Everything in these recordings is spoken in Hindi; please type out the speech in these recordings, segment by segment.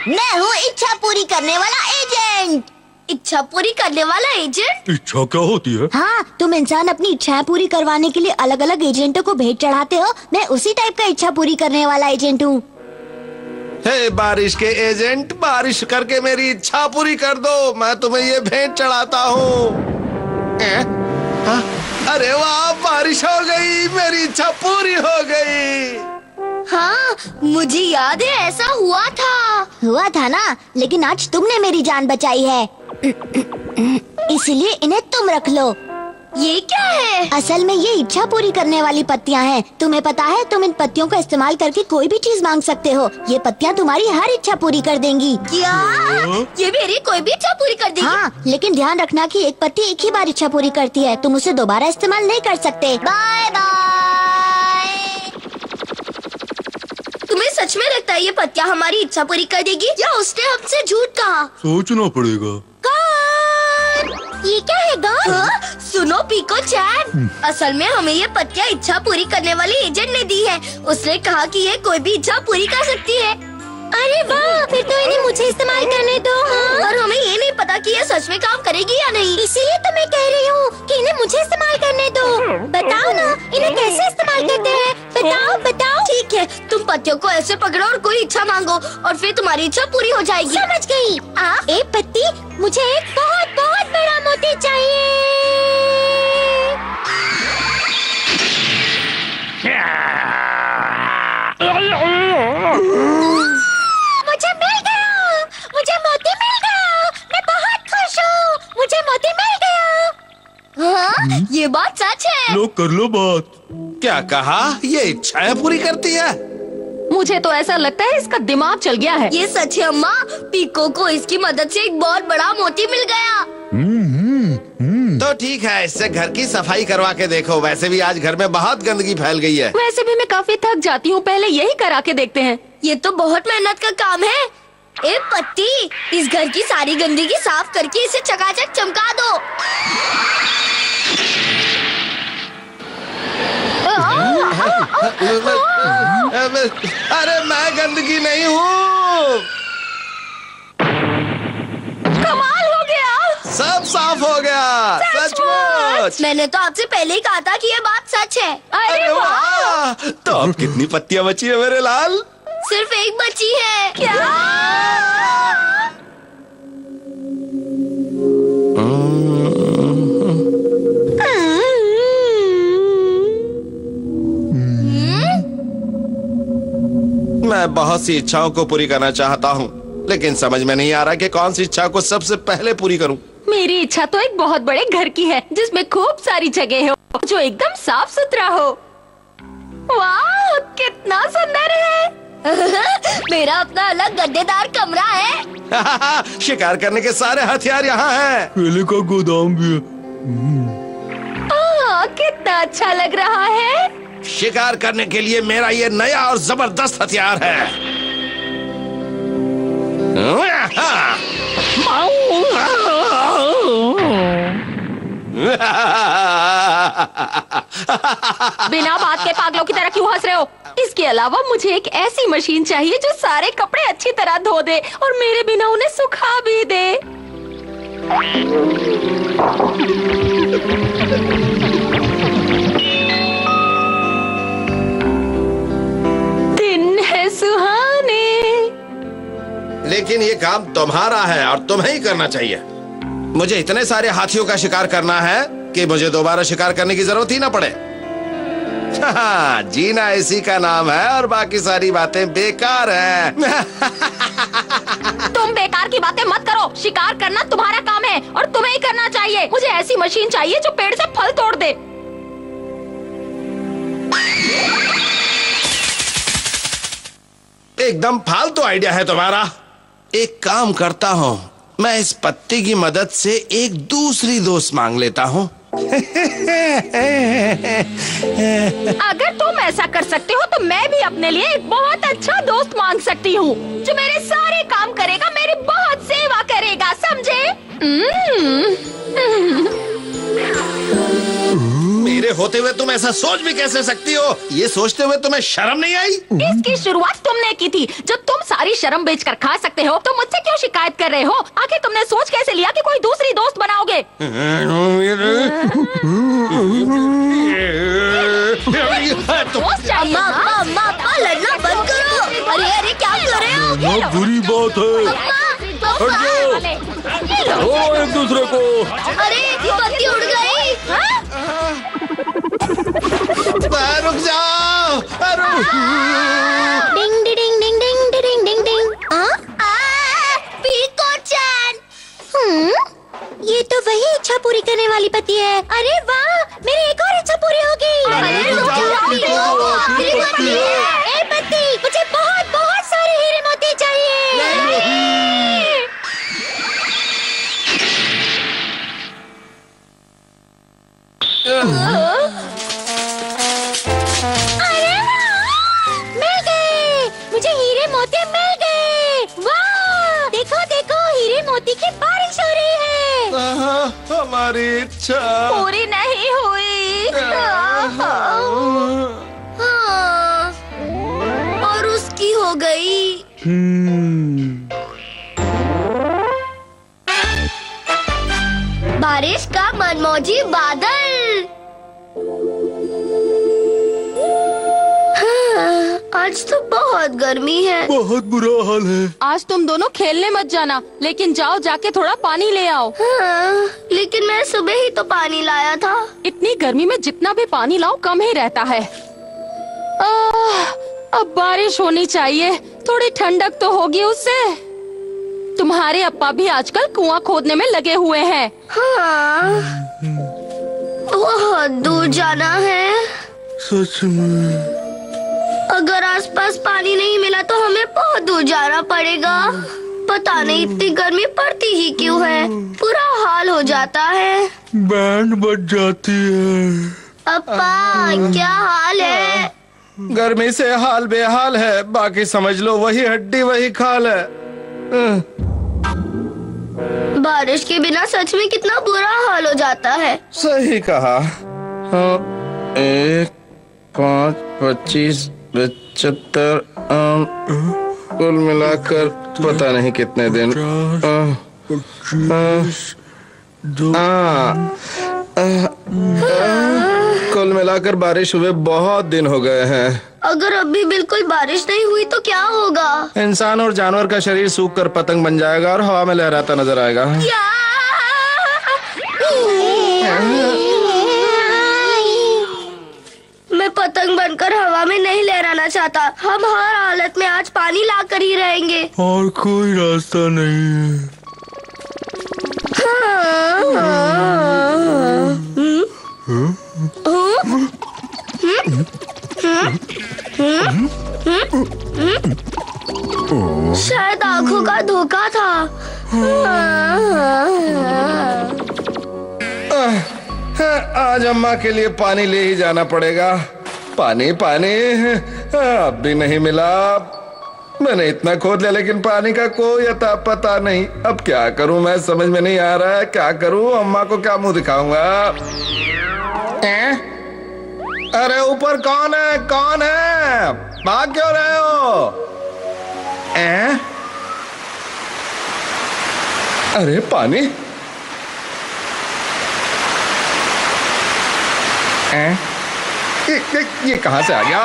मैं हूँ इच्छा पूरी करने वाला एजेंट। इच्छा पूरी करने वाला एजेंट? इच्छा क्या होती है? हाँ, तुम इंसान अपनी इच्छाएं पूरी करवाने के लिए अलग अलग एजेंटों को भेंट चढ़ाते हो। मैं उसी टाइप का इच्छा पूरी करने वाला एजेंट हूँ। हे बारिश के एजेंट, बारिश करके मेरी इच्छा पूरी कर दो। मैं तुम्हें ये भेंट चढ़ाता हूँ। अरे वाह, बारिश हो गई, मेरी इच्छा पूरी हो गई। हाँ, मुझे याद है ऐसा हुआ था ना, लेकिन आज तुमने मेरी जान बचाई है, इसलिए इन्हें तुम रख लो। ये क्या है? असल में ये इच्छा पूरी करने वाली पत्तियां हैं। तुम्हें पता है, तुम इन पत्तियों का इस्तेमाल करके कोई भी चीज मांग सकते हो। ये पत्तियां तुम्हारी हर इच्छा पूरी कर देंगी। क्या? ये मेरी कोई भी इच्छा पूरी कर देगी? हाँ, लेकिन ध्यान रखना कि एक पत्ती एक ही बार इच्छा पूरी करती है। तुम उसे दोबारा इस्तेमाल नहीं कर सकते। Bye bye. तुम्हें सच में लगता है ये पत्तियां हमारी इच्छा पूरी कर देगी, या उसने हमसे झूठ कहा? सोचना पड़ेगा। ये क्या है गान? हाँ? सुनो पीको चैन, असल में हमें ये पत्तियां इच्छा पूरी करने वाली एजेंट ने दी है। उसने कहा कि ये कोई भी इच्छा पूरी कर सकती है। अरे वाह, फिर तो इन्हें मुझे इस्तेमाल करने दो। हाँ? और हमें ये नहीं पता कि ये सच में काम करेगी या नहीं। इसीलिए तो मैं कह रही हूँ कि इन्हें मुझे इस्तेमाल करने दो। बताओ ना, इन्हें कैसे इस्तेमाल करते हैं? बताओ। ठीक है, तुम पत्तियों को ऐसे पकड़ो और कोई इच्छा मांगो, और फिर तुम्हारी इच्छा पूरी हो जाएगी। समझ गई। एक पत्ती, मुझे एक बहुत बहुत बड़ा मोती चाहिए। मुझे मिल गया, मुझे मोती मिल गया। मैं बहुत खुश हूँ, मुझे मोती मिल गया। हाँ, ये बात सच है। लो कर लो बात। क्या कहा? ये इच्छाएं पूरी करती है? मुझे तो ऐसा लगता है इसका दिमाग चल गया है। ये सच है अम्मा, पीको को इसकी मदद से एक बहुत बड़ा मोती मिल गया। तो ठीक है, इससे घर की सफाई करवा के देखो। वैसे भी आज घर में बहुत गंदगी फैल गई है। वैसे भी मैं काफी थक जाती हूँ, पहले यही करा के देखते हैं। ये तो बहुत मेहनत का काम है। ए पत्ती, इस घर की सारी गंदगी साफ करके इसे चकाचक चमका दो। अरे मैं गंदगी नहीं हूँ। कमाल हो गया, सब साफ हो गया। सचमुच। मैंने तो आपसे पहले ही कहा था कि ये बात सच है। अरे वाह! तो अब कितनी पत्तियां बची है मेरे लाल? सिर्फ एक बची है। क्या? मैं बहुत सी इच्छाओं को पूरी करना चाहता हूँ, लेकिन समझ में नहीं आ रहा कि कौन सी इच्छा को सबसे पहले पूरी करूँ। मेरी इच्छा तो एक बहुत बड़े घर की है, जिसमें खूब सारी जगह हो, जो एकदम साफ सुथरा हो। वाह, कितना सुंदर है। मेरा अपना अलग गद्देदार कमरा है। शिकार करने के सारे हथियार यहाँ हैं। केले का गोदाम भी है। कितना अच्छा लग रहा है। शिकार करने के लिए मेरा ये नया और जबरदस्त हथियार है। बिना बात के पागलों की तरह क्यों हंस रहे हो? इसके अलावा मुझे एक ऐसी मशीन चाहिए जो सारे कपड़े अच्छी तरह धो दे और मेरे बिना उन्हें सुखा भी दे। दिन है सुहाने। लेकिन ये काम तुम्हारा है और तुम्हें ही करना चाहिए। मुझे इतने सारे हाथियों का शिकार करना है कि मुझे दोबारा शिकार करने की जरूरत ही ना पड़े। जीना इसी का नाम है और बाकी सारी बातें बेकार हैं। तुम बेकार की बातें मत करो। शिकार करना तुम्हारा काम है और तुम्हें ही करना चाहिए। मुझे ऐसी मशीन चाहिए जो पेड़ से फल तोड़ दे। एकदम फालतू आइडिया है तुम्हारा। एक काम करता हूँ, मैं इस पत्ती की मदद से एक दूसरी दोस्त मांग लेता हूँ। अगर तुम ऐसा कर सकते हो तो मैं भी अपने लिए एक बहुत अच्छा दोस्त मांग सकती हूँ, जो मेरे सारे काम करेगा, मेरी बहुत सेवा करेगा, समझे? मेरे होते हुए तुम ऐसा सोच भी कैसे सकती हो? ये सोचते हुए तुम्हें शर्म नहीं आई? इसकी शुरुआत तुमने की थी। जब तुम सारी शर्म बेचकर खा सकते हो तो मुझसे क्यों शिकायत कर रहे हो? आखिर तुमने सोच कैसे लिया कि कोई दूसरी दोस्त बनाओगे? अम्मा अम्मा अम्मा अम्मा लड़ना बंद करो। अरे अरे क्या कर रहे हो? बहुत बुरी बात है। हट जाओ। ओ एक दूसरे को। अरे पत्ती उड़ गई। रुक जाओ। डिंग डिंग डिंग डिंग डिंग डिंग डिंग। पीको-chan। ये तो वही इच्छा पूरी करने वाली पति है। अरे वाह, मेरी एक और इच्छा पूरी हो गई। ए पति, मुझे बहुत बहुत सारे हीरे मोती चाहिए। अरे मिल गए, मुझे हीरे मोती मिल गए। वाह, देखो देखो, हीरे मोती की बारिश हो रही है। हमारी इच्छा पूरी नहीं हुई। हाँ, और उसकी हो गई। बारिश का मनमौजी बादल। हाँ, आज तो बहुत गर्मी है। बहुत बुरा हाल है। आज तुम दोनों खेलने मत जाना, लेकिन जाओ जाके थोड़ा पानी ले आओ। हाँ, लेकिन मैं सुबह ही तो पानी लाया था। इतनी गर्मी में जितना भी पानी लाओ कम ही रहता है। अब बारिश होनी चाहिए, थोड़ी ठंडक तो होगी उससे। तुम्हारे अप्पा भी आजकल कुआं खोदने में लगे हुए हैं। हाँ, बहुत दूर जाना है। सच में। अगर आसपास पानी नहीं मिला तो हमें बहुत दूर जाना पड़ेगा। पता नहीं इतनी गर्मी पड़ती ही क्यों है, बुरा हाल हो जाता है। बैंड बज जाती है। अप्पा क्या हाल है? गर्मी से हाल बेहाल है, बाकी समझ लो वही हड्डी वही खाल है। बारिश के बिना सच में कितना बुरा हाल हो जाता है। सही कहा। 1, 5, 25, 75 कुल मिलाकर पता नहीं कितने दिन। 25, 2 कुल मिलाकर बारिश हुए बहुत दिन हो गए हैं। अगर अभी बिल्कुल बारिश नहीं हुई तो क्या होगा? इंसान और जानवर का शरीर सूख कर पतंग बन जाएगा और हवा में लहराता नजर आएगा। मैं पतंग बनकर हवा में नहीं लहराना चाहता। हम हर हालत में आज पानी लाकर ही रहेंगे। और कोई रास्ता नहीं है। शायद आंखों का धोखा था। आज अम्मा के लिए पानी ले ही जाना पड़ेगा। पानी पानी अब भी नहीं मिला। मैंने इतना खोद लिया लेकिन पानी का कोई अता पता नहीं। अब क्या करूं, मैं समझ में नहीं आ रहा है। क्या करूं, अम्मा को क्या मुंह दिखाऊंगा? अरे ऊपर कौन है, कौन है? भाग क्यों रहे हो? अरे पानी। ये कहां से आ गया?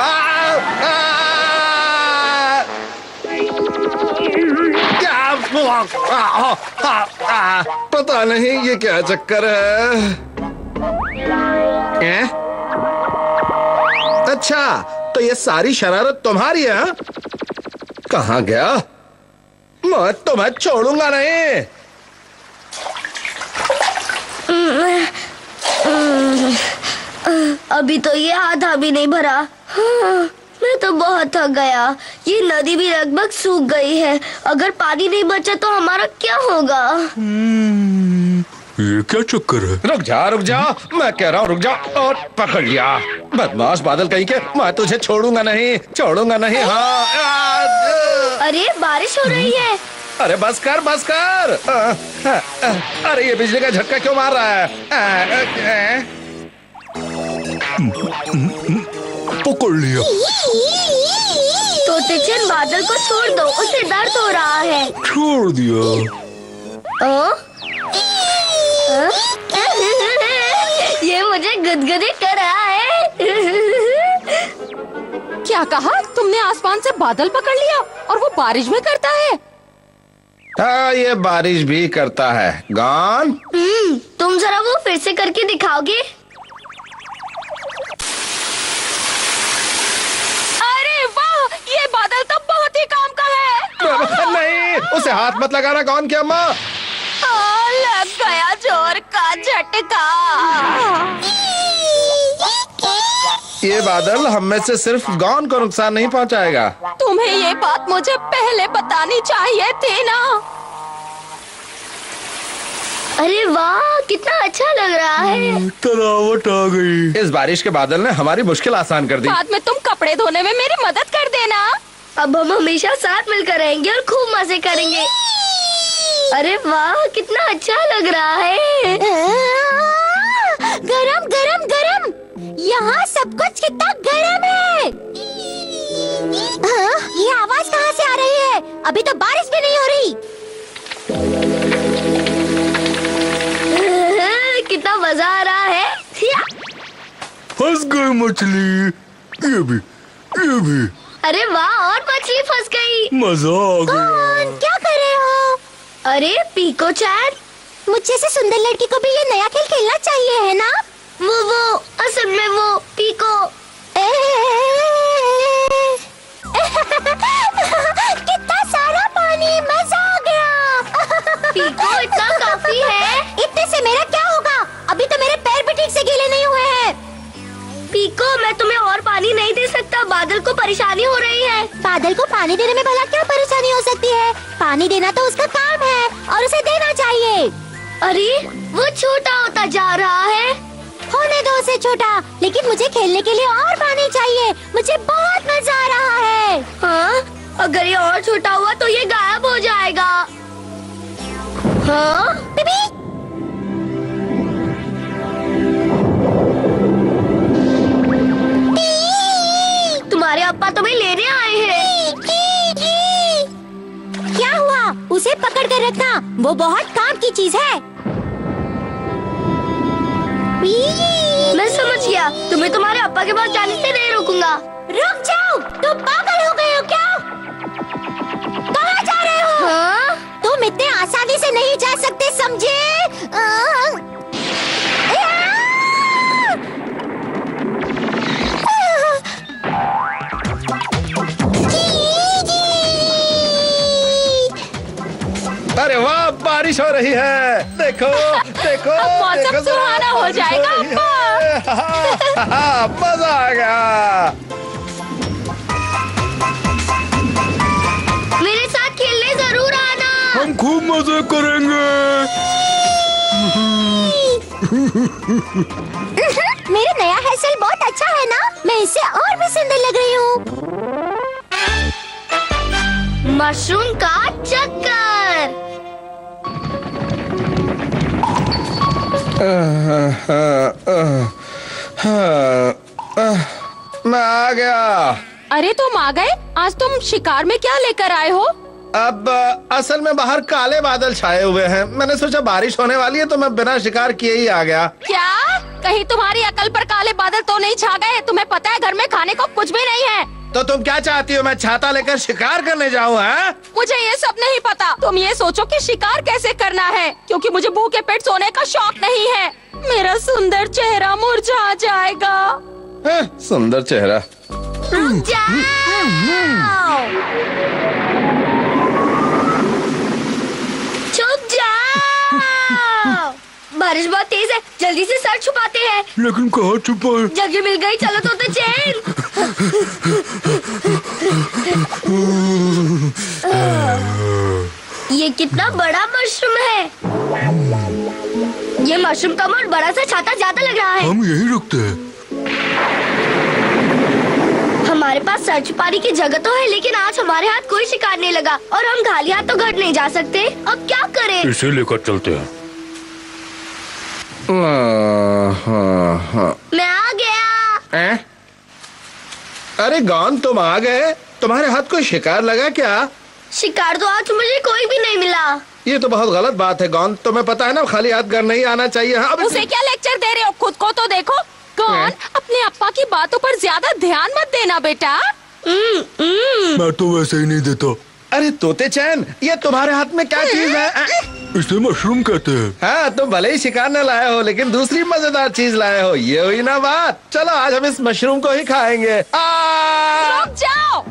पता नहीं ये क्या चक्कर है? अच्छा, तो ये सारी शरारत तुम्हारी है? कहाँ गया? मैं तुम्हें छोड़ूंगा नहीं। अभी तो ये आधा भी नहीं भरा। हाँ, मैं तो बहुत थक गया। ये नदी भी लगभग सूख गई है। अगर पानी नहीं बचा तो हमारा क्या होगा? ये क्या चक्कर है? रुक जा, मैं कह रहा हूँ रुक जा। और पकड़ लिया। बदमाश बादल कहीं के, मैं तुझे छोड़ूंगा नहीं। हाँ। अरे बारिश हो रही है। अरे बस कर। अरे ये बिजली का झटका क्यों मार रहा है? पकड़ लिया। तोते चंद बादल को छोड़ दो, उसे दर्द हो रहा है। छोड़ दिया। ये मुझे गुदगुदी कर रहा है। क्या कहा तुमने? आसमान से बादल पकड़ लिया और वो बारिश भी करता है? हाँ, ये बारिश भी करता है। गॉन। तुम जरा वो फिर से करके दिखाओगे? अरे वाह, ये बादल तो बहुत ही काम का है। नहीं, उसे हाथ मत लगाना गॉन की अम्मा। लग गया जोर का झटका। ये बादल हम में से सिर्फ गॉन को नुकसान नहीं पहुंचाएगा। तुम्हें ये बात मुझे पहले बतानी चाहिए थी ना। अरे वाह, कितना अच्छा लग रहा है। तरावट आ गई। इस बारिश के बादल ने हमारी मुश्किल आसान कर दी। बाद में तुम कपड़े धोने में मेरी मदद कर देना। अब हम हमेशा साथ मिलकर रहेंगे और खूब मजे करेंगे। अरे वाह, कितना अच्छा लग रहा है। गरम गरम गरम, यहाँ सब कुछ कितना गरम है। ये आवाज कहाँ से आ रही है? अभी तो बारिश भी नहीं हो रही। कितना मजा आ रहा है। फंस गई मछली। ये भी। अरे वाह, और मछली फंस गई। मजा आ गया। क्या कर रहे हो? अरे पीको चैन, मुझे से सुंदर लड़की को भी ये नया खेल खेलना चाहिए, है ना? वो असल में वो पीको। कितना सारा पानी, मजा आ गया। पीको, इतना काफी है। इतने से मेरा क्या होगा? अभी तो मेरे पैर भी ठीक से गीले नहीं हुए हैं। पीको, मैं तुम्हें और पानी नहीं दे सकता। बादल को परेशानी हो रही है। बादल को पानी देने में भला क्या परेशानी हो सकती है? पानी देना तो उसका काम है और उसे देना चाहिए। अरे वो छोटा होता जा रहा है। होने दो उसे छोटा, लेकिन मुझे खेलने के लिए और पानी चाहिए। मुझे बहुत मजा आ रहा है। हाँ, अगर ये और छोटा हुआ तो ये गायब हो जाएगा। हाँ? बीबी, तुम्हारे अप्पा तुम्हें लेने आए हैं। क्या हुआ? उसे पकड़ कर रखना, वो बहुत काम की चीज है। मैं समझ गया, तुम्हें तुम्हारे अप्पा के पास जाने से नहीं रोकूंगा। रुक जाओ, तुम पागल हो गए हो क्या? कहाँ जा रहे हो? हाँ? तुम इतने आसानी से नहीं जा सकते, समझे? अरे वाह, बारिश हो रही है। देखो देखो, अब मौसम देखो जरा, सुहाना हो बारिश जाएगा, रही है। मजा आ गया। मेरे साथ खेलने जरूर आना। हम खूब मजे करेंगे। मेरा नया हेयर स्टाइल बहुत अच्छा है ना? मैं इससे और भी सुंदर लग रही हूँ। मशरूम का चक्कर। मैं आ गया। अरे तुम आ गए? आज तुम शिकार में क्या लेकर आए हो? अब असल में बाहर काले बादल छाए हुए हैं। मैंने सोचा बारिश होने वाली है तो मैं बिना शिकार किए ही आ गया। क्या? कहीं तुम्हारी अकल पर काले बादल तो नहीं छा गए? तुम्हें पता है घर में खाने को कुछ भी नहीं है। तो तुम क्या चाहती हो, मैं छाता लेकर शिकार करने जाऊँ? हैं? मुझे ये सब नहीं पता। तुम ये सोचो कि शिकार कैसे करना है, क्योंकि मुझे भूखे पेट सोने का शौक नहीं है। मेरा सुंदर चेहरा मुरझा जाएगा। सुंदर चेहरा। रुक जाओ। छुप जाओ। बारिश बहुत तेज है, जल्दी से सर छुपाते हैं। लेकिन कहाँ छुपाए? जगह मिल गई, चलो तोते चैन। ये कितना बड़ा मशरूम है। ये मशरूम कम और बड़ा सा छाता ज्यादा लग रहा है। हम यही रुकते हैं। हमारे पास सर छुपाने की जगह तो है, लेकिन आज हमारे हाथ कोई शिकार नहीं लगा और हम खाली हाथ तो घर नहीं जा सकते। अब क्या करें? इसे लेकर चलते हैं। हाँ। मैं आ गया। अरे गॉन, तुम आ गए? तुम्हारे हाथ कोई शिकार लगा क्या? शिकार तो आज मुझे कोई भी नहीं मिला। ये तो बहुत गलत बात है गॉन, तुम्हें पता है ना खाली हाथ घर नहीं आना चाहिए। हाँ, उसे क्या लेक्चर दे रहे हो? खुद को तो देखो। कौन अपने अप्पा की बातों पर ज्यादा ध्यान मत देना बेटा। मैं तो वैसे ही नहीं देता। अरे तोते चैन, ये तुम्हारे हाथ में क्या चीज है? इसे मशरूम कहते हैं। हाँ, तुम भले ही शिकार न लाए हो लेकिन दूसरी मजेदार चीज लाए हो, ये हुई ना बात। चलो आज हम इस मशरूम को ही खाएंगे। रुक जाओ।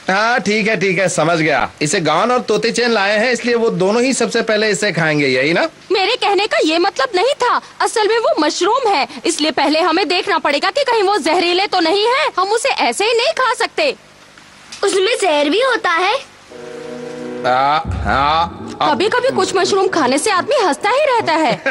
हाँ ठीक है, समझ गया। इसे गॉन और तोते चैन लाए हैं, इसलिए वो दोनों ही सबसे पहले इसे खाएंगे, यही ना? मेरे कहने का ये मतलब नहीं था। असल में वो मशरूम है, इसलिए पहले हमें देखना पड़ेगा कि कहीं वो जहरीले तो नहीं है। हम उसे ऐसे ही नहीं खा सकते। उसमें जहर भी होता है। कभी कभी कुछ मशरूम खाने से आदमी हंसता ही रहता है।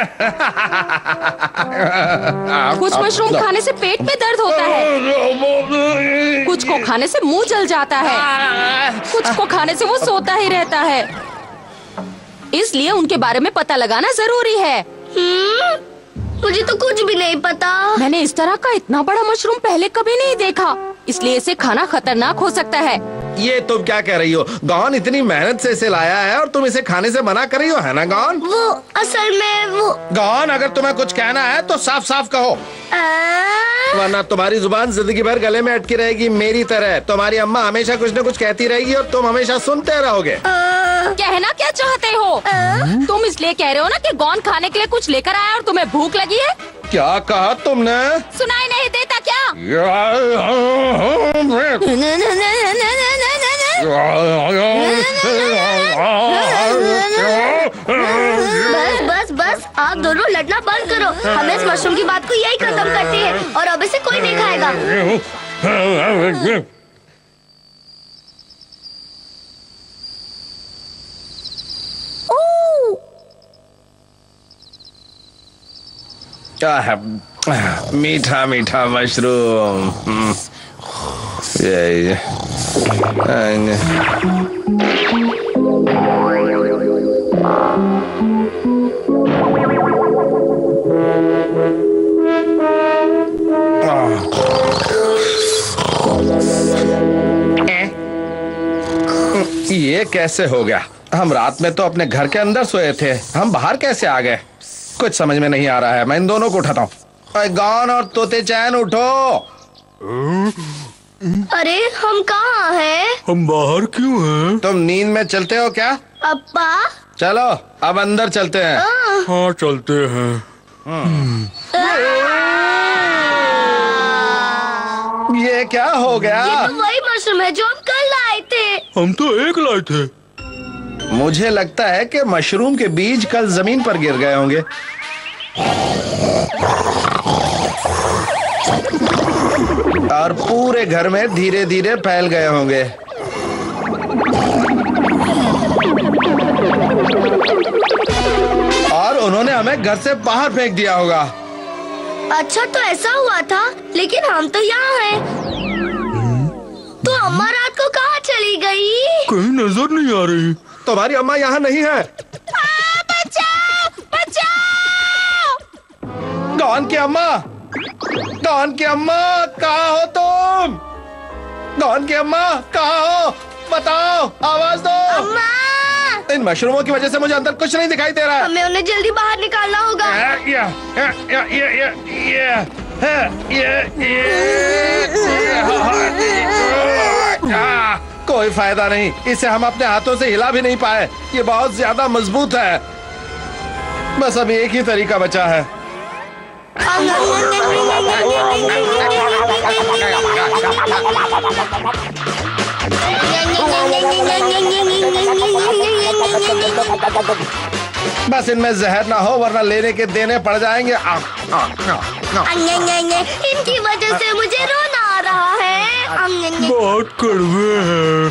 कुछ मशरूम खाने से पेट में दर्द होता है, कुछ को खाने से मुंह जल जाता है, कुछ को खाने से वो सोता ही रहता है। इसलिए उनके बारे में पता लगाना जरूरी है। मुझे तो कुछ भी नहीं पता। मैंने इस तरह का इतना बड़ा मशरूम पहले कभी नहीं देखा, इसलिए इसे खाना खतरनाक हो सकता है। ये तुम क्या कह रही हो? गॉन इतनी मेहनत से इसे लाया है और तुम इसे खाने से मना कर रही हो, है ना गॉन? वो असल में वो गॉन, अगर तुम्हें कुछ कहना है तो साफ साफ कहो, वरना तुम्हारी जुबान जिंदगी भर गले में अटकी रहेगी मेरी तरह। तुम्हारी अम्मा हमेशा कुछ न कुछ कहती रहेगी और तुम हमेशा सुनते रहोगे। कहना क्या चाहते हो? तुम इसलिए कह रहे हो ना कि गॉन खाने के लिए कुछ लेकर आया और तुम्हें भूख लगी है? क्या कहा तुमने? सुनाई नहीं देता क्या? बस आप दोनों लड़ना बंद करो। हम इस मशरूम की बात को यही खत्म करते हैं और अब इसे कोई नहीं खाएगा। मीठा मीठा मशरूम। ये कैसे हो गया? हम रात में तो अपने घर के अंदर सोए थे, हम बाहर कैसे आ गए? कुछ समझ में नहीं आ रहा है। मैं इन दोनों को उठाता हूँ। गॉन और तोते चैन उठो। अरे हम कहाँ हैं? हम बाहर क्यों हैं? तुम नींद में चलते हो क्या? अप्पा चलो अब अंदर चलते हैं। हाँ चलते हैं। ये क्या हो गया? ये तो वही मशरूम है जो हम कल लाए थे। हम तो एक लाए थे। मुझे लगता है कि मशरूम के बीज कल जमीन पर गिर गए होंगे। और पूरे घर में धीरे धीरे फैल गए होंगे। और उन्होंने हमें घर से बाहर फेंक दिया होगा। अच्छा तो ऐसा हुआ था, लेकिन हम तो यहाँ हैं। तो अम्मा रात को कहाँ चली गई? कहीं नजर नहीं आ रही। तुम्हारी अम्मा यहाँ नहीं है। बचाओ! बचाओ! गॉन की अम्मा, गॉन की अम्मा, कहाँ हो तुम? गॉन की अम्मा कहाँ हो? बताओ, आवाज दो। अम्मा! इन मशरूमों की वजह से मुझे अंदर कुछ नहीं दिखाई दे रहा है। हमें उन्हें जल्दी बाहर निकालना होगा। कोई फायदा नहीं, इसे हम अपने हाथों से हिला भी नहीं पाए। ये बहुत ज्यादा मजबूत है। बस अभी एक ही तरीका बचा है। बस इनमें जहर ना हो, वरना लेने के देने पड़ जाएंगे। इनकी वजह से मुझे रोना आ रहा है। बहुत कड़वे हैं।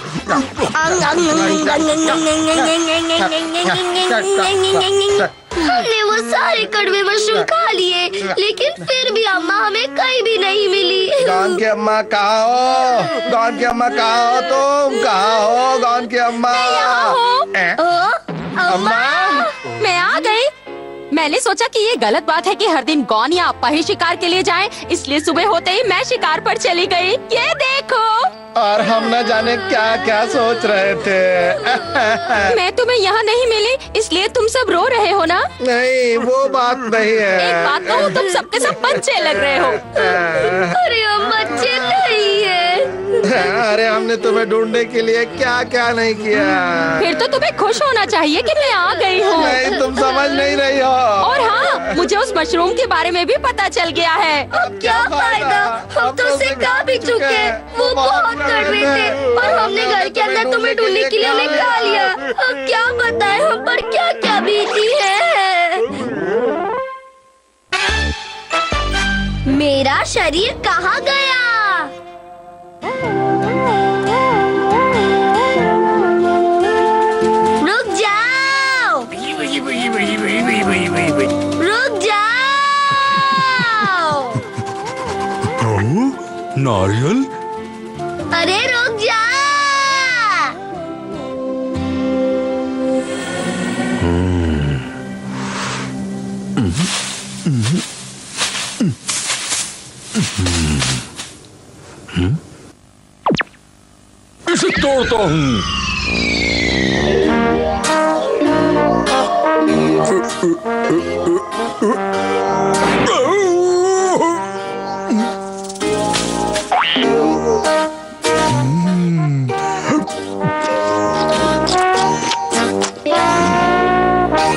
हमने वो सारे कड़वे मशरूम खा लिए, लेकिन फिर भी अम्मा हमें कहीं भी नहीं मिली। गॉन की अम्मा कहाँ हो? गॉन की अम्मा कहाँ हो? तुम कहाँ हो? गॉन की अम्मा। अम्मा, मैं आ गई। मैंने सोचा कि ये गलत बात है कि हर दिन गौन या अप्पा ही शिकार के लिए जाएं, इसलिए सुबह होते ही मैं शिकार पर चली गई। ये देखो। और हम न जाने क्या क्या सोच रहे थे। मैं तुम्हें यहाँ नहीं मिली, इसलिए तुम सब रो रहे हो ना? नहीं, वो बात नहीं है। एक बात कहूँ, तुम सबके सब बच्चे लग रहे हो। अरे हम बच्चे नहीं है। अरे हमने तुम्हें ढूंढने के लिए क्या क्या नहीं किया। फिर तो तुम्हें खुश होना चाहिए कि मैं आ गई हूँ। नहीं, तुम समझ नहीं रही हो। और हाँ, मुझे उस मशरूम के बारे में भी पता चल गया है। अब क्या फायदा, हम तो उसे खा भी चुके। वो बहुत कड़वे थे और हमने घर के अंदर तुम्हें ढूंढने के लिए उन्हें खा लिया। अब क्या बताएं हम पर क्या क्या बीती है। मेरा शरीर कहाँ गया? रुक जाओ, रुक जाओ। नारियल? अरे रुक जा। इसे तोड़ता हूँ।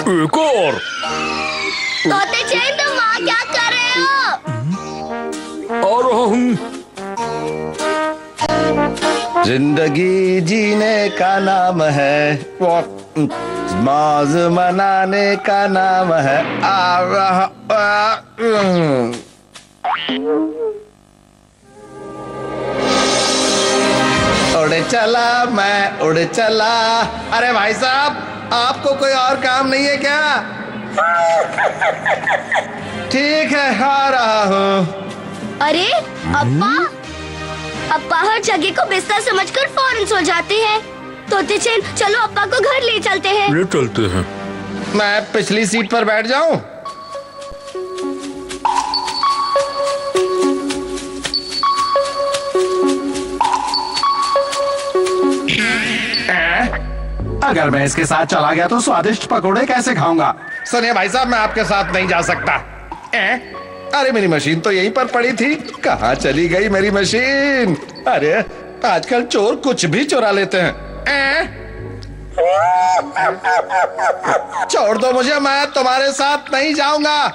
एक और। तोते चैन, तुम वहाँ क्या कर रहे हो? आ रहा हूँ। जिंदगी जीने का नाम है, मौज मनाने का नाम है। उड़ चला मैं, उड़ चला। अरे भाई साहब, आपको कोई और काम नहीं है क्या? ठीक है, आ रहा हूँ। अरे अप्पा, अप्पा हर जगह को बिस्तर समझकर फौरन सो जाते हैं। तोते चैन, चलो अप्पा को घर ले चलते हैं। ले चलते हैं। मैं पिछली सीट पर बैठ जाऊं? अगर मैं इसके साथ चला गया तो स्वादिष्ट पकोड़े कैसे खाऊंगा? सुनिए भाई साहब, मैं आपके साथ नहीं जा सकता। अरे मेरी मशीन तो यहीं पर पड़ी थी, कहाँ चली गई मेरी मशीन? अरे आजकल चोर कुछ भी चुरा लेते हैं। छोड़ दो मुझे, मैं तुम्हारे साथ नहीं जाऊंगा।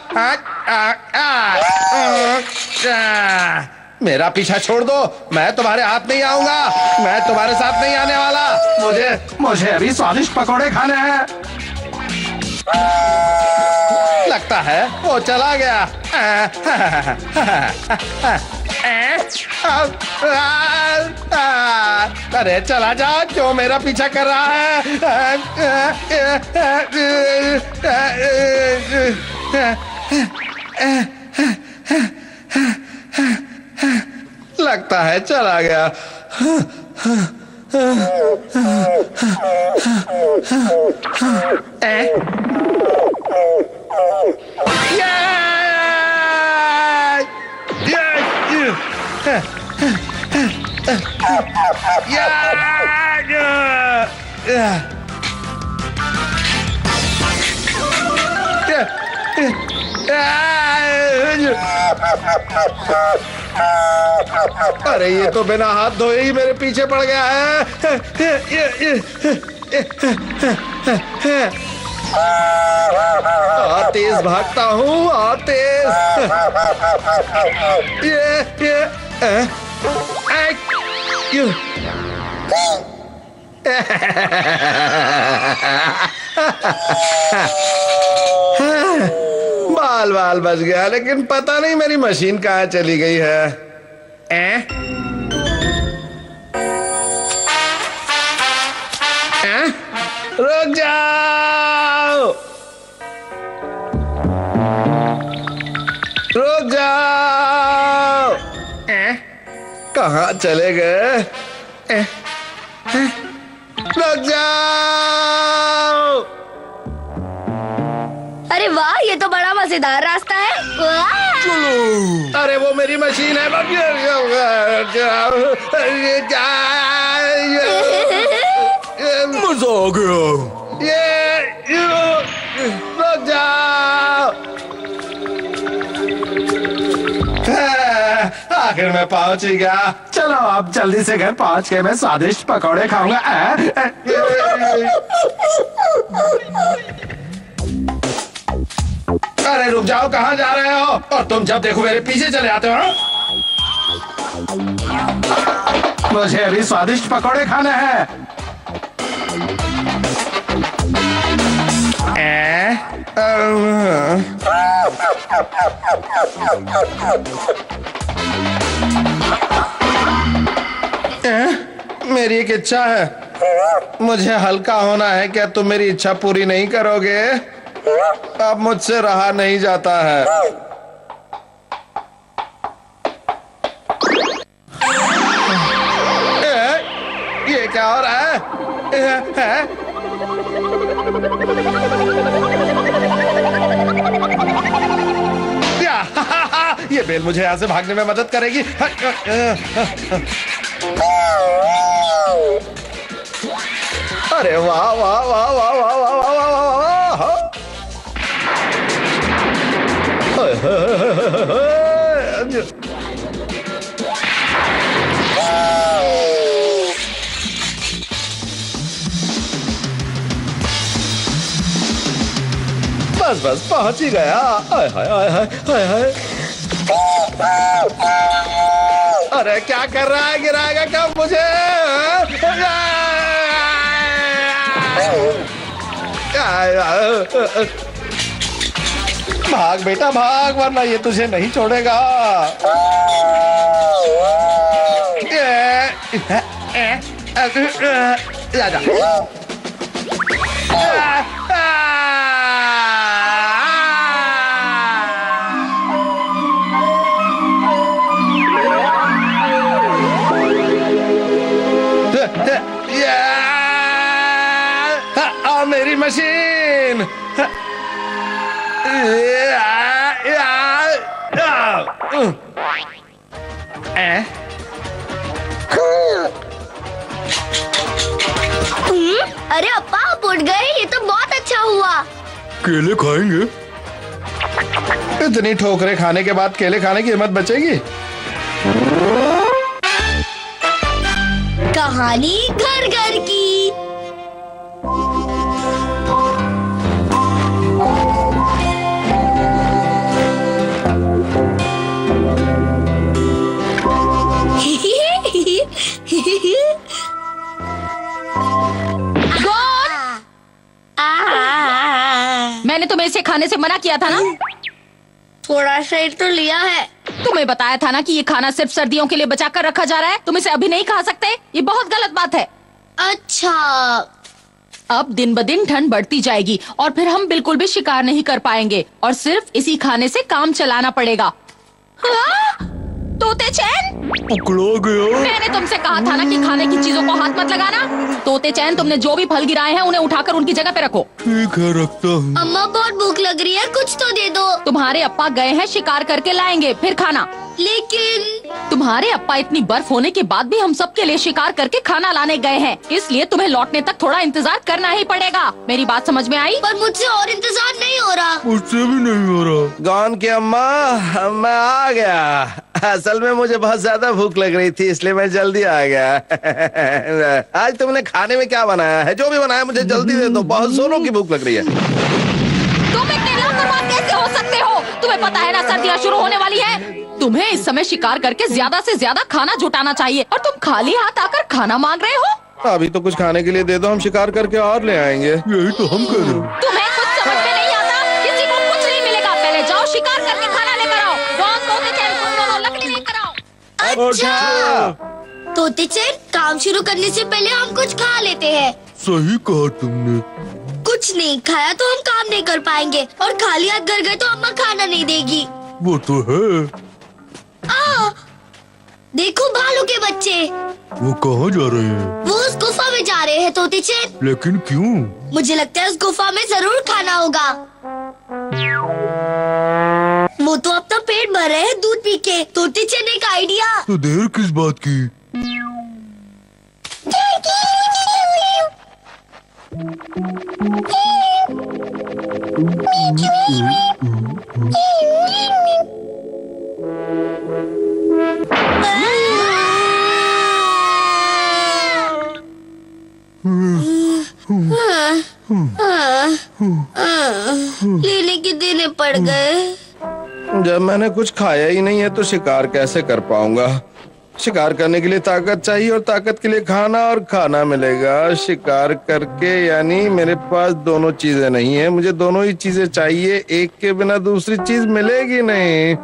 मेरा पीछा छोड़ दो, मैं तुम्हारे हाथ नहीं आऊंगा। मैं तुम्हारे साथ नहीं आने वाला। मुझे अभी स्वादिष्ट पकोड़े खाने हैं। लगता है वो चला गया। अरे चला जा, क्यों मेरा पीछा कर रहा है? लगता है चला गया। अरे ये तो बिना हाथ धोए ही मेरे पीछे पड़ गया है। और तेज भागता हूँ, और तेज। बाल बाल बच गया, लेकिन पता नहीं मेरी मशीन कहाँ चली गई है। रुक जाओ, रुक जाओ। कहाँ चले गए? रुक जाओ। अरे वाह, ये तो बड़ा मजेदार रास्ता है। वाह! अरे वो मेरी मशीन है। मजा आ गया। रुक जाओ। आखिर मैं पहुंच ही गया। चलो अब जल्दी से घर पहुंच के मैं स्वादिष्ट पकौड़े खाऊंगा। अरे रुक जाओ, कहाँ जा रहे हो? और तुम जब देखो मेरे पीछे चले आते हो। मुझे अभी स्वादिष्ट पकौड़े खाने हैं। मेरी एक इच्छा है, मुझे हल्का होना है। क्या तुम मेरी इच्छा पूरी नहीं करोगे? अब मुझसे रहा नहीं जाता है। ये क्या हो रहा है? ये बेल मुझे यहाँ से भागने में मदद करेगी। अरे वाह वाह वाह वाह वाह वाह वाह वाह वाह। बस बस पहुंच ही गया। हाय हाय हाय हाय हाय। अरे क्या कर रहा है? गिराएगा क्या मुझे? भाग बेटा भाग, वरना ये तुझे नहीं छोड़ेगा। जा जा। मेरी मशीन। अरे अप्पा आप उठ गए, ये तो बहुत अच्छा हुआ। केले खाएंगे? इतनी ठोकरें खाने के बाद केले खाने की हिम्मत बचेगी? कहानी घर घर की। मैंने तुम्हें इसे खाने से मना किया था ना? थोड़ा सही तो लिया है। तुम्हें बताया था ना कि ये खाना सिर्फ सर्दियों के लिए बचा कर रखा जा रहा है। तुम इसे अभी नहीं खा सकते, ये बहुत गलत बात है। अच्छा, अब दिन ब दिन ठंड बढ़ती जाएगी और फिर हम बिल्कुल भी शिकार नहीं कर पाएंगे और सिर्फ इसी खाने से काम चलाना पड़ेगा। हाँ? तोते चैन, पकड़ा गया। मैंने तुमसे कहा था ना कि खाने की चीजों को हाथ मत लगाना। तोते चैन, तुमने जो भी फल गिराए हैं उन्हें उठाकर उनकी जगह पे रखो। ठीक है, रखता हूँ। अम्मा बहुत भूख लग रही है, कुछ तो दे दो। तुम्हारे अप्पा गए हैं शिकार करके लाएंगे, फिर खाना। लेकिन तुम्हारे अप्पा इतनी बर्फ होने के बाद भी हम सबके लिए शिकार करके खाना लाने गए हैं, इसलिए तुम्हें लौटने तक थोड़ा इंतजार करना ही पड़ेगा। मेरी बात समझ में आई? पर मुझसे और इंतजार नहीं हो रहा। मुझसे भी नहीं हो रहा। गॉन की अम्मा, मैं आ गया। असल में मुझे बहुत ज्यादा भूख लग रही थी, इसलिए मैं जल्दी आ गया। आज तुमने खाने में क्या बनाया है? जो भी बनाया मुझे जल्दी दे दो, बहुत जोरों की भूख लग रही है। तुम इतने लापरवाह कैसे हो सकते हो? तुम्हें पता है ना सर्दियाँ शुरू होने वाली है। तुम्हें इस समय शिकार करके ज्यादा से ज्यादा खाना जुटाना चाहिए और तुम खाली हाथ आकर खाना मांग रहे हो। अभी तो कुछ खाने के लिए दे दो, हम शिकार करके और ले आएंगे। यही तो हम कर रहे हैं। तुम्हें कुछ समझ में नहीं आता, किसी को कुछ नहीं मिलेगा। पहले जाओ शिकार करके खाना लेकर आओ। लकड़ी लेकर आओ। अच्छा, तोते चैन, काम शुरू करने से पहले हम कुछ खा लेते हैं। सही कहा तुमने। कुछ नहीं खाया तो हम काम नहीं कर पाएंगे और खाली हाथ घर गए तो अम्मा खाना नहीं देगी। वो तो है। देखो भालू के बच्चे, वो कहाँ जा रहे हैं? वो उस गुफा में जा रहे हैं तोते चैन। लेकिन क्यों? मुझे लगता है उस गुफा में जरूर खाना होगा। वो तो अपना पेट भर रहे हैं दूध पी के। तोते चेन एक आइडिया। तो देर किस बात की? लेने के देने पड़ गए। जब मैंने कुछ खाया ही नहीं है तो शिकार कैसे कर पाऊंगा? शिकार करने के लिए ताकत चाहिए और ताकत के लिए खाना, और खाना मिलेगा शिकार करके। यानी मेरे पास दोनों चीजें नहीं है। मुझे दोनों ही चीजें चाहिए, एक के बिना दूसरी चीज मिलेगी नहीं।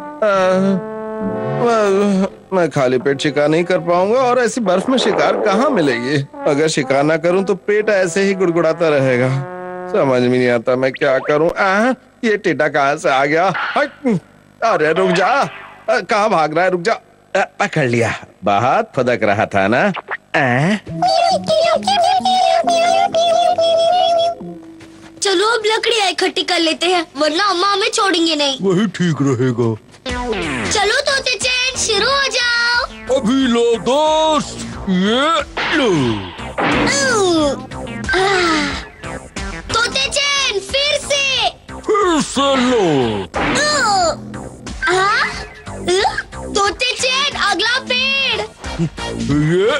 मैं खाली पेट शिकार नहीं कर पाऊंगा, और ऐसी बर्फ में शिकार कहाँ मिलेगी? अगर शिकार ना करूं तो पेट ऐसे ही गुड़गुड़ाता रहेगा। समझ में नहीं आता मैं क्या करूं। ये टेढ़ा कहाँ से आ गया? हट! अरे रुक जा, कहाँ भाग रहा है? रुक जा। पकड़ लिया। बहुत फदक रहा था ना। चलो अब लकड़ियाँ इकट्ठी कर लेते हैं, वरना अम्मा हमें छोड़ेंगे नहीं। वही ठीक रहेगा। चलो तोते चैन शुरू हो जाओ। अभी लो दोस्त, ये लो। तोते चैन फिर से लो। तोते चैन अगला पेड़। ये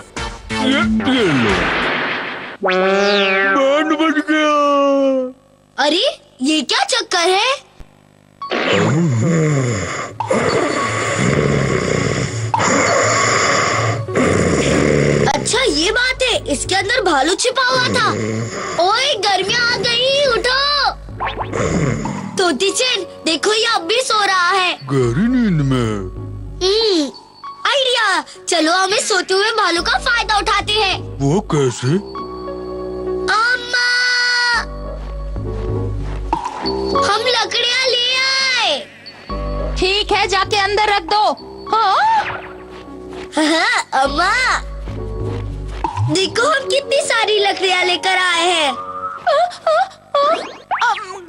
लो। बैंड बज गया। अरे ये क्या चक्कर है? अच्छा ये बात है, इसके अंदर भालू छिपा हुआ था। ओए गर्मियाँ आ गई, उठो। तोती चैन देखो, ये अब भी सो रहा है। गहरी नींद में। आइडिया, चलो हमें सोते हुए भालू का फायदा उठाते हैं। वो कैसे? अम्मा, हम लकड़ियाँ ले आए। ठीक है, जाके अंदर रख दो। हाँ? हाँ, अम्मा देखो हम कितनी सारी लकड़ियाँ लेकर आए हैं।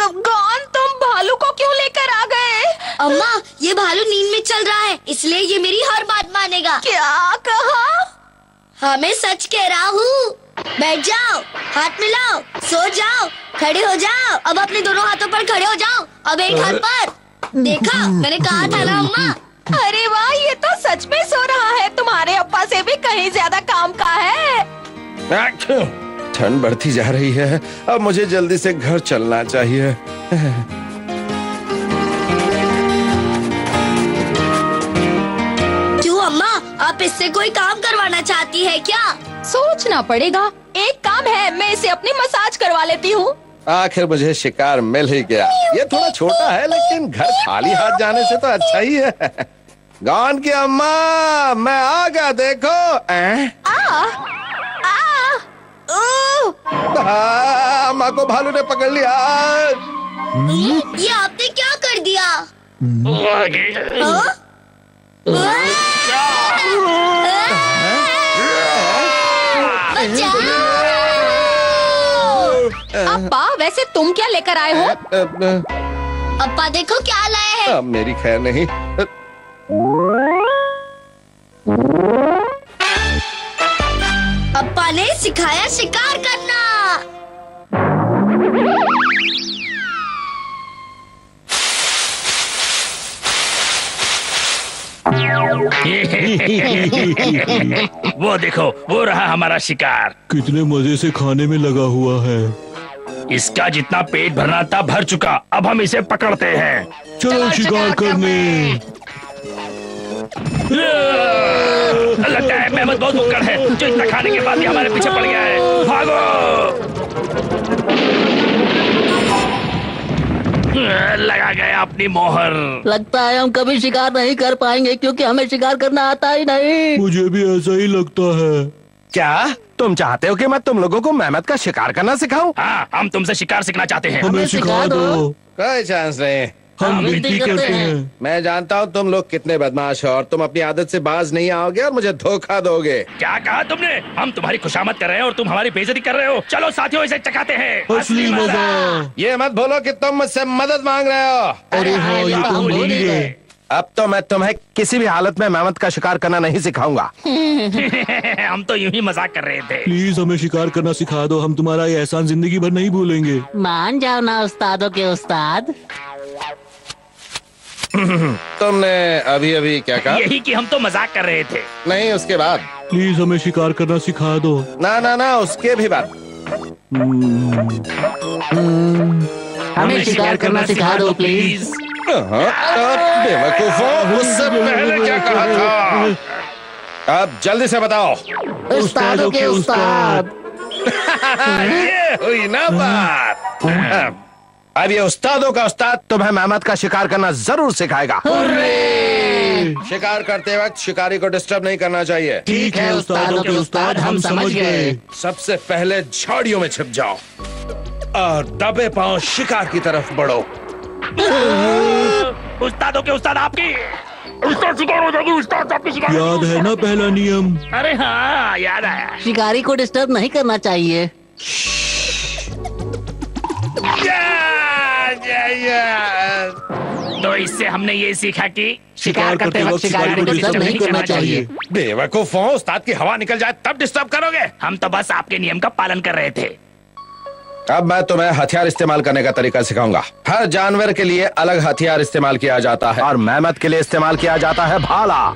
गॉन, तुम भालू को क्यों लेकर आ गए? अम्मा ये भालू नींद में चल रहा है, इसलिए ये मेरी हर बात मानेगा। क्या कहा? हाँ मैं सच कह रहा हूँ। बैठ जाओ, हाथ मिलाओ, सो जाओ, खड़े हो जाओ। अब अपने दोनों हाथों पर खड़े हो जाओ। अब एक हाथ पर। देखा, मैंने कहा था ना अम्मा। अरे वाह, ये तो सच में सो रहा है। तुम्हारे अप्पा से भी कहीं ज्यादा काम का है। ठंड बढ़ती जा रही है, अब मुझे जल्दी से घर चलना चाहिए। क्यों अम्मा, आप इससे कोई काम करवाना चाहती है क्या? सोचना पड़ेगा। एक काम है, मैं इसे अपनी मसाज करवा लेती हूँ। आखिर मुझे शिकार मिल ही गया। ये थोड़ा छोटा है, लेकिन घर खाली हाथ जाने से तो अच्छा ही है। गॉन की अम्मा, मैं आ गया, देखो। अम्मा को भालू ने पकड़ लिया। ये आपने क्या कर दिया? अप्पा, वैसे तुम क्या लेकर आए हो? अप्पा देखो क्या लाए हैं। मेरी खैर नहीं। अप्पा ने सिखाया शिकार करना। वो देखो, वो रहा हमारा शिकार। कितने मजे से खाने में लगा हुआ है। इसका जितना पेट भरना था भर चुका। अब हम इसे पकड़ते हैं। चलो शिकार करने। लगता है मेहमद बहुत भुक्कड़ है, जो इतना खाने के बाद भी हमारे पीछे पड़ गया है। भागो! लगा गया अपनी मोहर। लगता है हम कभी शिकार नहीं कर पाएंगे, क्योंकि हमें शिकार करना आता ही नहीं। मुझे भी ऐसा ही लगता है। क्या तुम चाहते हो कि मैं तुम लोगों को मेहमद का शिकार करना सिखाऊं? हाँ, हम तुमसे शिकार सीखना चाहते हैं। हमें सिखा दो। कोई चांस नहीं। हम विनती करते हैं। मैं जानता हूँ तुम लोग कितने बदमाश हो और तुम अपनी आदत से बाज नहीं आओगे और मुझे धोखा दोगे। क्या कहा तुमने? हम तुम्हारी खुशामद कर रहे हैं और तुम हमारी बेइज्जती कर रहे हो। चलो साथियों, इसे चखाते हैं असली मजा। ये मत भूलो कि तुम मुझसे मदद मांग रहे हो। अरे हाँ, ये तो हम भूल ही गए। अब तो मैं तुम्हें किसी भी हालत में मेहमत का शिकार करना नहीं सिखाऊंगा। हम तो यूं ही मजाक कर रहे थे। प्लीज हमें शिकार करना सिखा दो, हम तुम्हारा ये एहसान जिंदगी भर नहीं भूलेंगे। मान जाओ ना उस्तादों के उस्ताद। तुमने अभी अभी क्या कहा? यही कि हम तो मजाक कर रहे थे। नहीं, उसके बाद। प्लीज हमें शिकार करना सिखा दो। ना ना ना, उसके भी बाद। हमें शिकार करना सिखा दो प्लीज। बेवकूफों, उससे पहले क्या कहा था? अब जल्दी से बताओ। उस्तादों के उस्ताद। ये हुई ना बात। अब ये उस्तादों का उस्ताद तुम्हें मेहमत का शिकार करना जरूर सिखाएगा। शिकार करते वक्त शिकारी को डिस्टर्ब नहीं करना चाहिए। ठीक है उस्तादों के उस्ताद, हम समझ गए। सबसे पहले झाड़ियों में छिप जाओ और दबे पांव शिकार की तरफ बढ़ो। उस्तादों के उस्ताद आपकी। उस्ताद शिकार हो जाएगी, उस्ताद आपकी शिकार। याद है ना पहला नियम? अरे हाँ, याद आया। शिकारी को डिस्टर्ब नहीं करना चाहिए। तो इससे हमने ये सीखा कि शिकार करते वक्त शिकारी को डिस्टर्ब नहीं करना चाहिए। बेवकूफों, उस्ताद की हवा निकल जाए तब डिस्टर्ब करोगे। हम तो बस आपके नियम का पालन कर रहे थे। अब मैं तुम्हें हथियार इस्तेमाल करने का तरीका सिखाऊंगा। हर जानवर के लिए अलग हथियार इस्तेमाल किया जाता है और मेहमत के लिए इस्तेमाल किया जाता है भाला।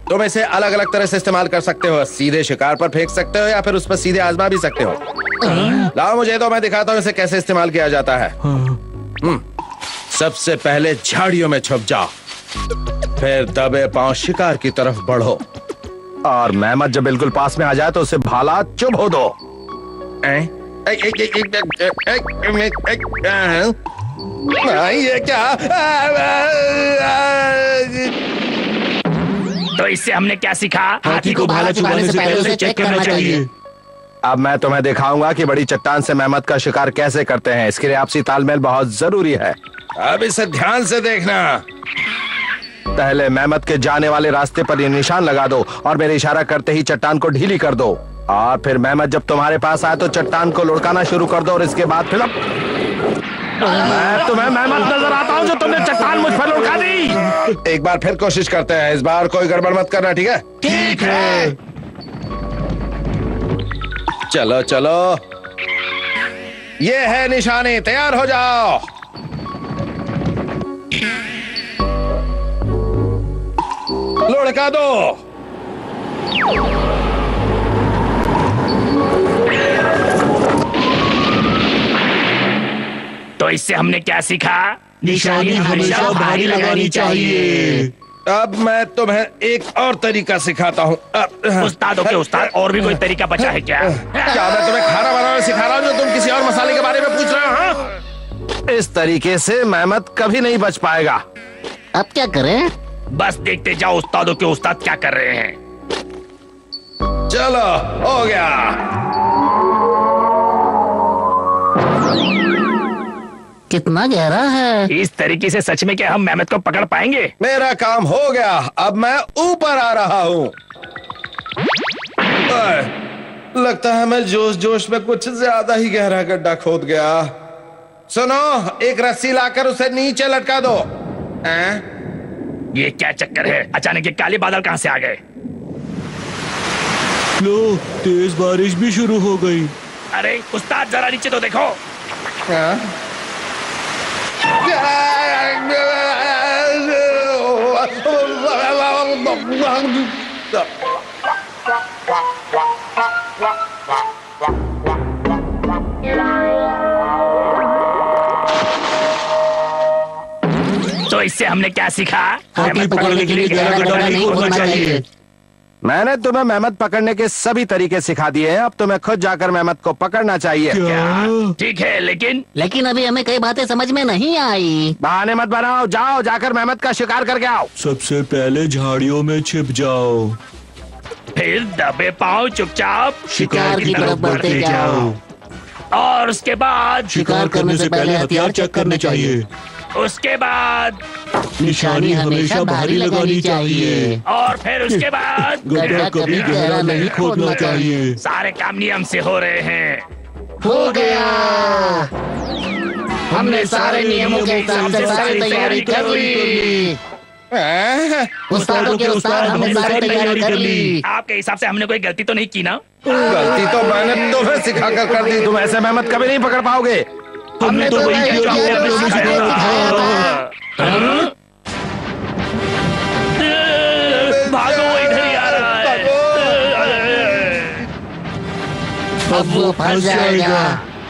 तुम इसे अलग अलग तरह से इस्तेमाल कर सकते हो। सीधे शिकार पर फेंक सकते हो या फिर उस पर सीधे आजमा भी सकते हो। लाओ मुझे तो, मैं दिखाता हूँ इसे कैसे इस्तेमाल किया जाता है। सबसे पहले झाड़ियों में छुप जाओ, फिर दबे पांव शिकार की तरफ बढ़ो और मेहमत जब बिल्कुल पास में आ जाए तो उसे भाला चुभो दो। ये क्या? तो इससे हमने क्या सीखा? हाथी को भाला चुभाने से पहले उसे चेक करना चाहिए। अब मैं तुम्हें दिखाऊंगा कि बड़ी चट्टान से मेहमत का शिकार कैसे करते हैं। इसके लिए आपसी तालमेल बहुत जरूरी है। अब इसे ध्यान से देखना। पहले मेहमत के जाने वाले रास्ते पर ये निशान लगा दो और मेरे इशारा करते ही चट्टान को ढीली कर दो और फिर मेहमत जब तुम्हारे पास आए तो चट्टान को लुढ़काना शुरू कर दो और इसके बाद फिर मैं तुम्हें मेहमत नजर आता हूँ जो तुमने चट्टान मुझ पर लुढ़का दी। एक बार फिर कोशिश करते हैं। इस बार कोई गड़बड़ मत करना, ठीक है? ठीक है। चलो चलो, ये है निशानी, तैयार हो जाओ। लुढ़का दो। तो इससे हमने क्या सीखा? निशानी हमेशा भारी लगानी चाहिए। अब मैं तुम्हें एक और तरीका सिखाता हूँ। उस्तादों के उस्ताद, और भी कोई तरीका बचा है क्या? क्या मैं तुम्हें खाना बनाना सिखा रहा हूँ जो तुम किसी और मसाले के बारे में पूछ रहे हो? हाँ? इस तरीके से मेहमत कभी नहीं बच पाएगा। अब क्या करें? बस देखते जाओ उस्तादों के उस्ताद क्या कर रहे हैं। चलो, हो गया। कितना गहरा है? इस तरीके से सच में क्या हम मेहमत को पकड़ पाएंगे? मेरा काम हो गया, अब मैं ऊपर आ रहा हूँ। लगता है मैं जोश जोश में कुछ ज्यादा ही गहरा गड्ढा खोद गया। सुनो, एक रस्सी लाकर उसे नीचे लटका दो। ये क्या चक्कर है? अचानक ये काले बादल कहाँ से आ गए? लो, तेज बारिश भी शुरू हो गई। अरे उस्ताद, जरा नीचे तो देखो। तो इससे हमने क्या सीखा? हाथी पकड़ने के लिए गहरा गड्ढा नहीं खोदना चाहिए। मैंने तुम्हें मेहमत पकड़ने के सभी तरीके सिखा दिए हैं। अब तुम्हें खुद जाकर मेहमत को पकड़ना चाहिए। क्या? ठीक है, लेकिन अभी हमें कई बातें समझ में नहीं आई। बहाने मत बनाओ, जाओ जाकर मेहमत का शिकार करके आओ। सबसे पहले झाड़ियों में छिप जाओ, फिर दबे पांव चुपचाप शिकार की तरफ बढ़ते जाओ और उसके बाद शिकार करने से पहले हथियार चेक करने चाहिए। उसके बाद निशानी हमेशा भारी लगानी चाहिए और फिर उसके बाद गड्ढा कभी गहरा नहीं खोदना चाहिए। सारे काम नियम से हो रहे हैं। हो गया, हमने सारे नियमों के हिसाब से सारी तैयारी कर ली। उस्तादों के उस्ताद, हमने सारी तैयारी कर ली। आपके हिसाब से हमने कोई गलती तो नहीं की ना? गलती तो मैंने तुम्हें सिखा कर दी। तुम ऐसे मेहमत कभी नहीं पकड़ पाओगे। हमने तो वही किया जो आपने हमें सिखाया था। भागो, इधर ही आ रहा है। अब वो फंस जाएगा।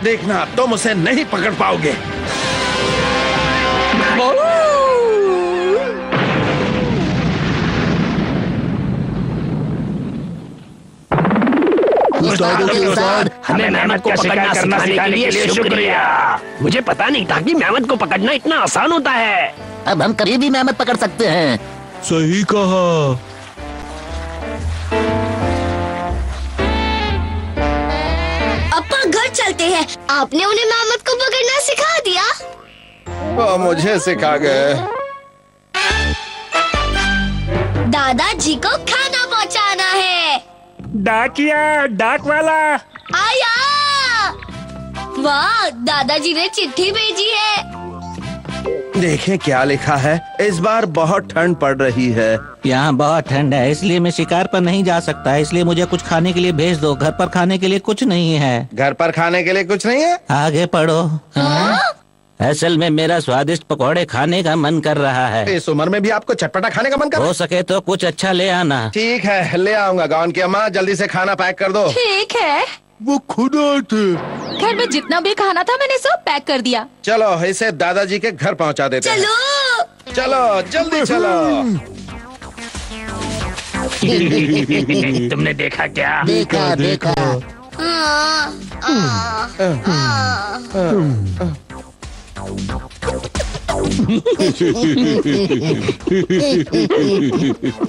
देखना, तुम उसे नहीं पकड़ पाओगे। उस्तादों के उस्ताद, हमें मेहमत को पकड़ना सिखाने के लिए शुक्रिया। मुझे पता नहीं था कि मेहमत को पकड़ना इतना आसान होता है। अब हम कभी भी मेहमत पकड़ सकते हैं। सही कहा। अप्पा घर चलते हैं। आपने उन्हें मेहमत को पकड़ना सिखा दिया। वो मुझे सिखा गए। दादाजी को खाना पहुंचाना है। डाकिया, डाक वाला। आया। वाह, दादाजी ने चिट्ठी भेजी है। देखें क्या लिखा है। इस बार बहुत ठंड पड़ रही है। यहाँ बहुत ठंड है, इसलिए मैं शिकार पर नहीं जा सकता। इसलिए मुझे कुछ खाने के लिए भेज दो। घर पर खाने के लिए कुछ नहीं है। घर पर खाने के लिए कुछ नहीं है? आगे पढ़ो। असल में मेरा स्वादिष्ट पकौड़े खाने का मन कर रहा है। इस उम्र में भी आपको चटपटा खाने का मन कर रहा है? हो सके तो कुछ अच्छा ले आना। ठीक है, ले आऊंगा। गाउन की अम्मा, जल्दी से खाना पैक कर दो। ठीक है। वो खुद आए थे। घर में जितना भी खाना था मैंने सब पैक कर दिया। चलो इसे दादाजी के घर पहुंचा देते हैं। चलो चलो जल्दी चलो। तुमने देखा क्या? देखा देखा।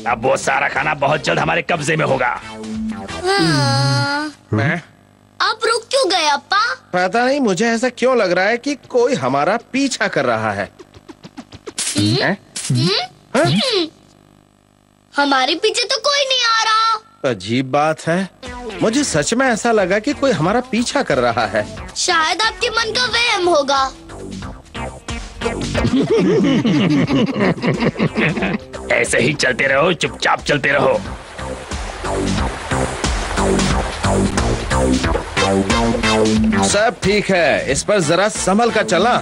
अब वो सारा खाना बहुत जल्द हमारे कब्जे में होगा। मैं आप रुक क्यों गए अप्पा? पता नहीं, मुझे ऐसा क्यों लग रहा है कि कोई हमारा पीछा कर रहा है। हैं? हमारे पीछे तो कोई नहीं आ रहा। अजीब बात है, मुझे सच में ऐसा लगा कि कोई हमारा पीछा कर रहा है। शायद आपके मन का वहम होगा। ऐसे ही चलते रहो, चुपचाप चलते रहो। सब ठीक है, इस पर जरा संभल कर चला।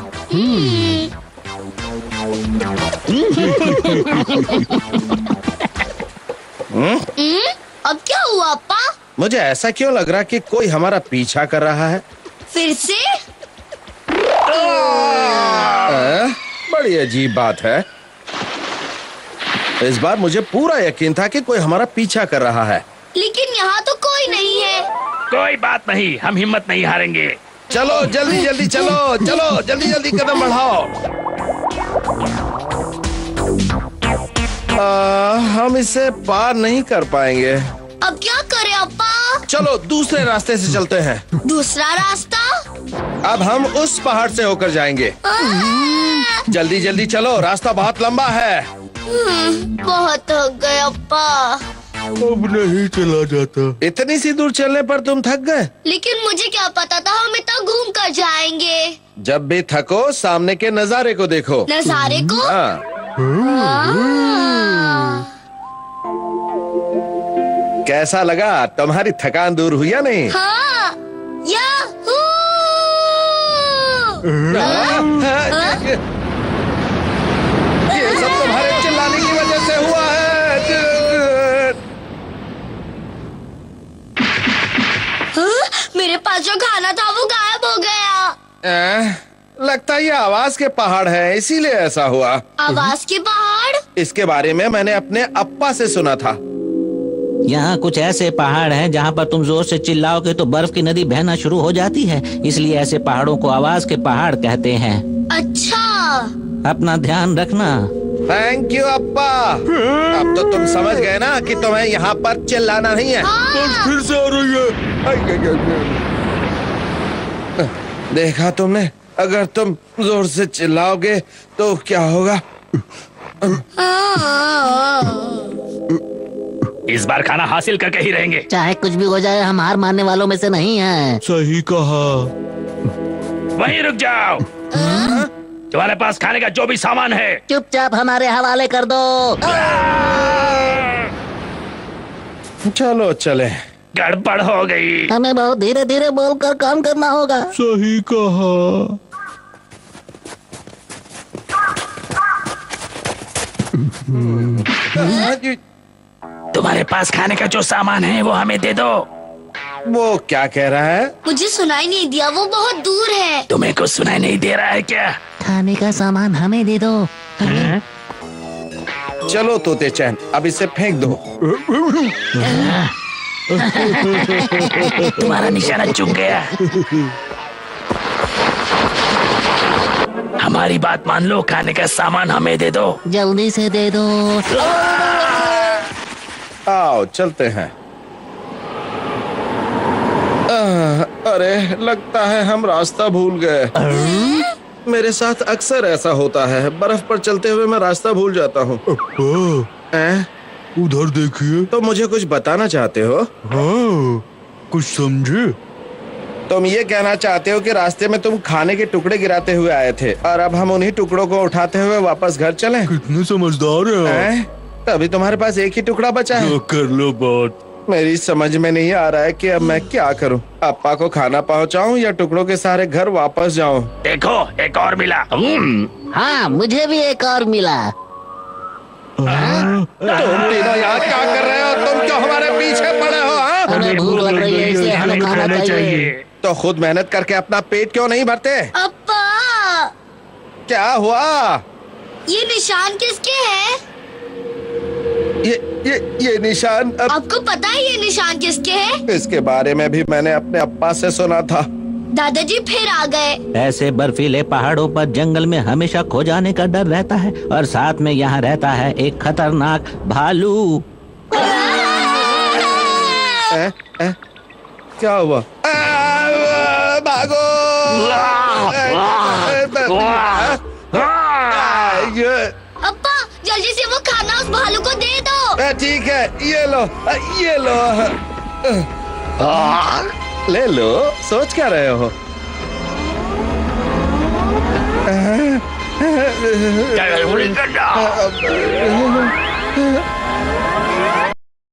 अब क्या हुआ अप्पा? मुझे ऐसा क्यों लग रहा कि कोई हमारा पीछा कर रहा है? फिर से? बड़ी अजीब बात है। इस बार मुझे पूरा यकीन था कि कोई हमारा पीछा कर रहा है। लेकिन यहाँ तो कोई नहीं है। कोई बात नहीं, हम हिम्मत नहीं हारेंगे। चलो जल्दी जल्दी चलो, चलो जल्दी जल्दी कदम बढ़ाओ। हम इसे पार नहीं कर पाएंगे। अब क्या करें अप्पा? चलो दूसरे रास्ते से चलते हैं। दूसरा रास्ता? अब हम उस पहाड़ से होकर जाएंगे। जल्दी जल्दी चलो, रास्ता बहुत लंबा है। बहुत थक गए अप्पा। अब नहीं चला जाता। इतनी सी दूर चलने पर तुम थक गए? लेकिन मुझे क्या पता था हम इतना घूम कर जाएंगे। जब भी थको सामने के नजारे को देखो। नजारे को? हाँ। कैसा लगा? तुम्हारी थकान दूर हुई या नहीं? हाँ। याहू! ये सब तुम्हारे चिल्लाने की वजह से हुआ है। मेरे पास जो खाना था वो गायब हो गया। लगता है ये आवाज के पहाड़ है, इसीलिए ऐसा हुआ। आवाज के पहाड़? इसके बारे में मैंने अपने अप्पा से सुना था। यहाँ कुछ ऐसे पहाड़ हैं जहाँ पर तुम जोर से चिल्लाओगे तो बर्फ की नदी बहना शुरू हो जाती है। इसलिए ऐसे पहाड़ों को आवाज के पहाड़ कहते हैं। अच्छा। अपना ध्यान रखना। थैंक यू अप्पा। अब तो तुम समझ गए ना कि तुम्हें यहाँ पर चिल्लाना नहीं है। बस फिर से आ रही है। देखा तुमने, अगर तुम जोर से चिल्लाओगे तो क्या होगा? इस बार खाना हासिल करके ही रहेंगे। चाहे कुछ भी हो जाए, हम हार मानने वालों में से नहीं हैं। सही कहा। वहीं रुक जाओ। तुम्हारे पास खाने का जो भी सामान है चुपचाप हमारे हवाले कर दो। चलो चले। गड़बड़ हो गई। हमें बहुत धीरे धीरे बोलकर काम करना होगा। सही कहा। तुम्हारे पास खाने का जो सामान है वो हमें दे दो। वो क्या कह रहा है? मुझे सुनाई नहीं दिया, वो बहुत दूर है। तुम्हें कुछ सुनाई नहीं दे रहा है क्या? खाने का सामान हमें दे दो। चलो तोते चैन, अब इसे फेंक दो। तुम्हारा निशाना चूक गया। हमारी बात मान लो, खाने का सामान हमें दे दो। जल्दी से दे दो। आओ चलते हैं। अरे लगता है हम रास्ता भूल गए। मेरे साथ अक्सर ऐसा होता है, बर्फ पर चलते हुए मैं रास्ता भूल जाता हूँ। उधर देखिए। तो मुझे कुछ बताना चाहते हो? हाँ, कुछ समझे? तुम ये कहना चाहते हो कि रास्ते में तुम खाने के टुकड़े गिराते हुए आए थे और अब हम उन्हीं टुकड़ों को उठाते हुए वापस घर चलें? कितने समझदार हैं आप। तभी तुम्हारे पास एक ही टुकड़ा बचा है। जो कर लो बात। मेरी समझ में नहीं आ रहा है कि अब मैं क्या करूं। अप्पा को खाना पहुंचाऊं या टुकड़ों के सहारे घर वापस जाऊं? देखो, एक और मिला। हाँ, मुझे भी एक और मिला। तुम तीनों यहाँ क्या कर रहे हो? तुम क्यों हमारे पीछे पड़े हो? हाँ? हमें भूख लग रही है, इसलिए हमें खाना चाहिए। तो खुद मेहनत करके अपना पेट क्यों नहीं भरते? अप्पा, क्या हुआ? ये निशान किसके हैं? ये निशान आपको पता है ये निशान किसके हैं? इसके बारे में भी मैंने अपने अप्पा से सुना था। दादाजी फिर आ गए। ऐसे बर्फीले पहाड़ों पर जंगल में हमेशा खो जाने का डर रहता है और साथ में यहाँ रहता है एक खतरनाक भालू। क्या हुआ? भागो! अप्पा, जल्दी से वो खाना उस भालू को दे दो। ठीक है, ये लो, ये लो। ले लो। सोच क्या रहे हो?